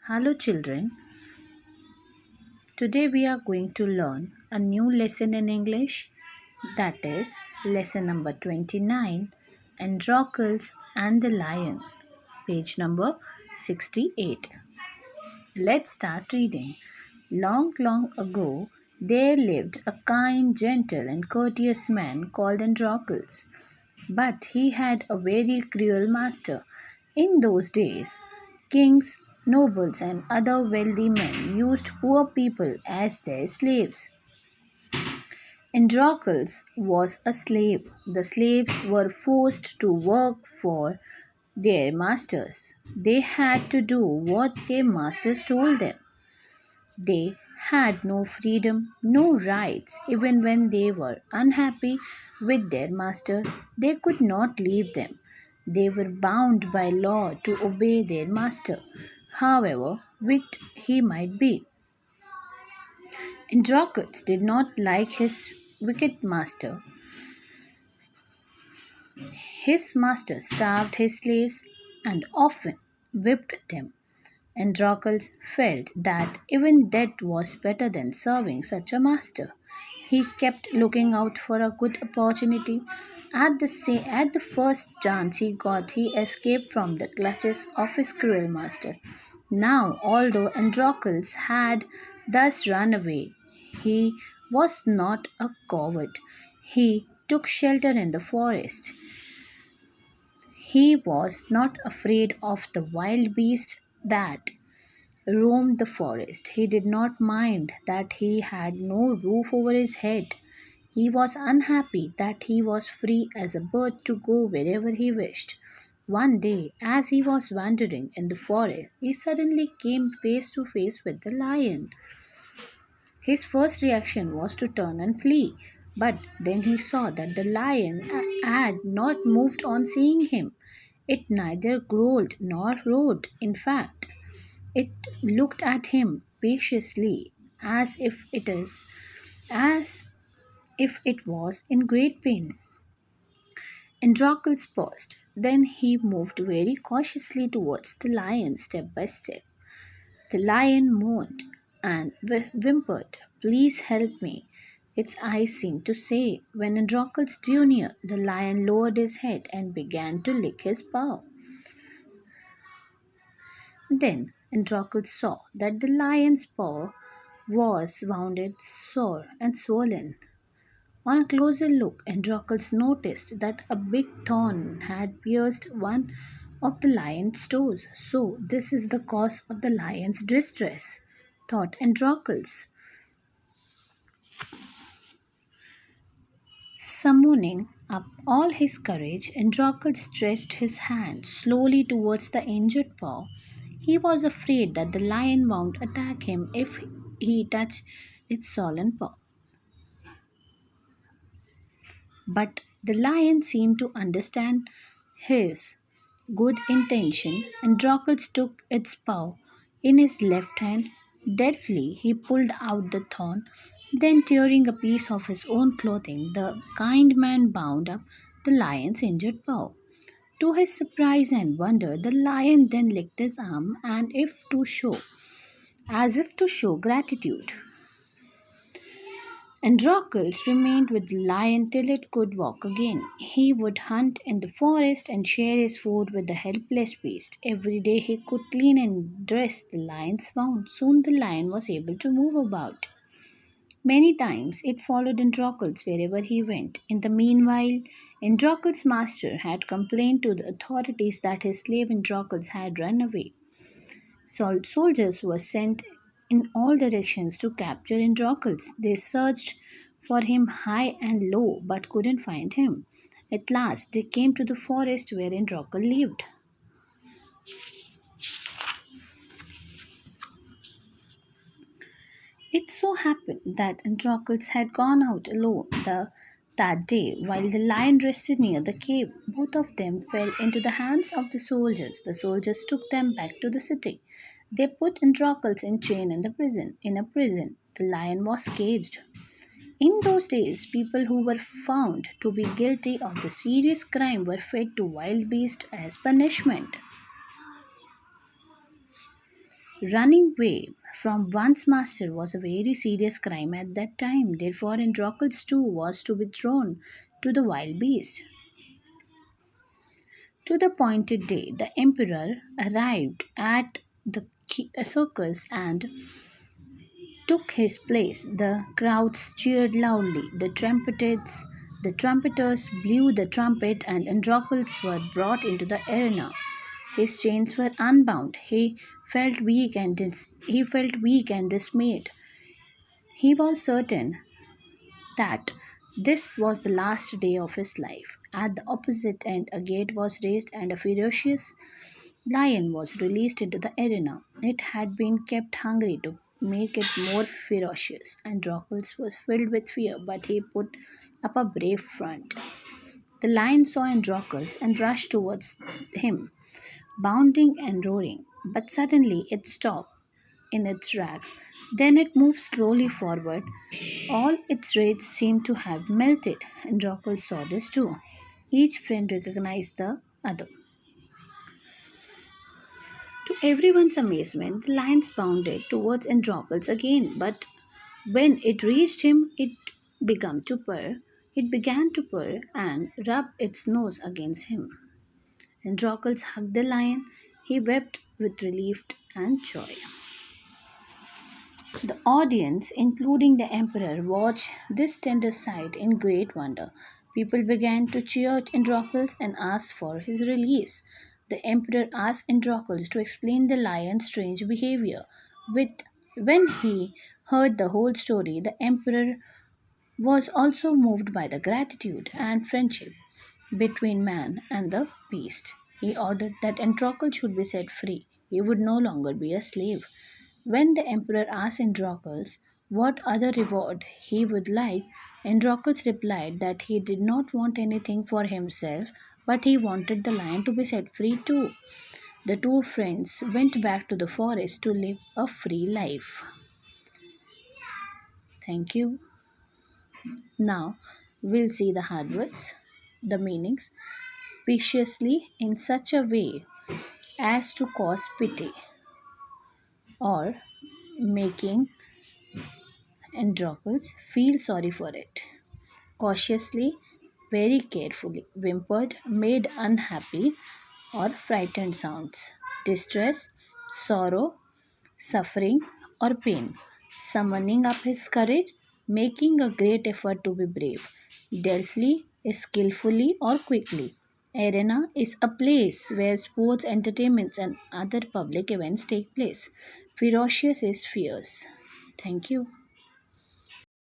Hello, children. Today we are going to learn a new lesson in English, that is, lesson number 29, Androcles and the Lion, page number 68. Let's start reading. Long, long ago, there lived a kind, gentle, and courteous man called Androcles. But he had a very cruel master. In those days, kings, nobles, and other wealthy men used poor people as their slaves. Androcles was a slave. The slaves were forced to work for their masters. They had to do what their masters told them. They had no freedom, no rights. Even when they were unhappy with their master, they could not leave them. They were bound by law to obey their master, however wicked he might be. Androcles did not like his wicked master. His master starved his slaves and often whipped them. Androcles felt that even death was better than serving such a master. He kept looking out for a good opportunity. At the first chance he got, he escaped from the clutches of his cruel master. Now, although Androcles had thus run away, he was not a coward. He took shelter in the forest. He was not afraid of the wild beasts that roamed the forest. He did not mind that he had no roof over his head. He was unhappy that he was free as a bird to go wherever he wished. One day, as he was wandering in the forest, he suddenly came face to face with the lion. His first reaction was to turn and flee, but then he saw that the lion had not moved on seeing him. It neither growled nor roared. In fact, it looked at him patiently as if it was in great pain. Androcles paused. Then he moved very cautiously towards the lion step by step. The lion moaned and whimpered, "Please help me." Its eyes seemed to say. When Androcles drew near, the lion lowered his head and began to lick his paw. Then Androcles saw that the lion's paw was wounded, sore, and swollen. On a closer look, Androcles noticed that a big thorn had pierced one of the lion's toes. So, this is the cause of the lion's distress, thought Androcles. Summoning up all his courage, Androcles stretched his hand slowly towards the injured paw. He was afraid that the lion would attack him if he touched its swollen paw. But the lion seemed to understand his good intention. Androcles took its paw in his left hand. Deftly he pulled out the thorn. Then, tearing a piece of his own clothing, the kind man bound up the lion's injured paw. To his surprise and wonder, the lion then licked his arm as if to show gratitude. Androcles remained with the lion till it could walk again. He would hunt in the forest and share his food with the helpless beast. Every day he could clean and dress the lion's wound. Soon the lion was able to move about. Many times it followed Androcles wherever he went. In the meanwhile, Androcles' master had complained to the authorities that his slave Androcles had run away. Soldiers were sent in all directions to capture Androcles. They searched for him high and low but couldn't find him. At last they came to the forest where Androcles lived. It so happened that Androcles had gone out alone that day while the lion rested near the cave. Both of them fell into the hands of the soldiers. The soldiers took them back to the city. They put Androcles in chain in a prison. The lion was caged. In those days, people who were found to be guilty of the serious crime were fed to wild beasts as punishment. Running away from one's master was a very serious crime at that time. Therefore, Androcles too was to be thrown to the wild beast. To the appointed day, the emperor arrived at the circus and took his place. The crowds cheered loudly. The trumpeters blew the trumpet, and Androcles were brought into the arena. His chains were unbound. He felt weak and dismayed. He was certain that this was the last day of his life. At the opposite end, a gate was raised, and a ferocious lion was released into the arena. It had been kept hungry to make it more ferocious, and Androcles was filled with fear, but he put up a brave front. The lion saw Androcles and rushed towards him, bounding and roaring. But suddenly it stopped in its tracks. Then it moved slowly forward. All its rage seemed to have melted, and Androcles saw this too. Each friend recognized the other. To everyone's amazement, the lion bounded towards Androcles again, but when it reached him, began to purr. It began to purr and rub its nose against him. Androcles hugged the lion. He wept with relief and joy. The audience, including the emperor, watched this tender sight in great wonder. People began to cheer Androcles and ask for his release. The emperor asked Androcles to explain the lion's strange behavior. With When he heard the whole story, the emperor was also moved by the gratitude and friendship between man and the beast. He ordered that Androcles should be set free. He would no longer be a slave. When the emperor asked Androcles what other reward he would like, Androcles replied that he did not want anything for himself, but he wanted the lion to be set free too. The two friends went back to the forest to live a free life. Thank you. Now we'll see the hard words, the meanings. Viciously in such a way as to cause pity, or making Androcles feel sorry for it. Cautiously, very carefully, whimpered, made unhappy or frightened sounds. Distress, sorrow, suffering, or pain. Summoning up his courage, making a great effort to be brave. Delphi is skillfully or quickly. Arena is a place where sports, entertainments, and other public events take place. Ferocious is fierce. Thank you.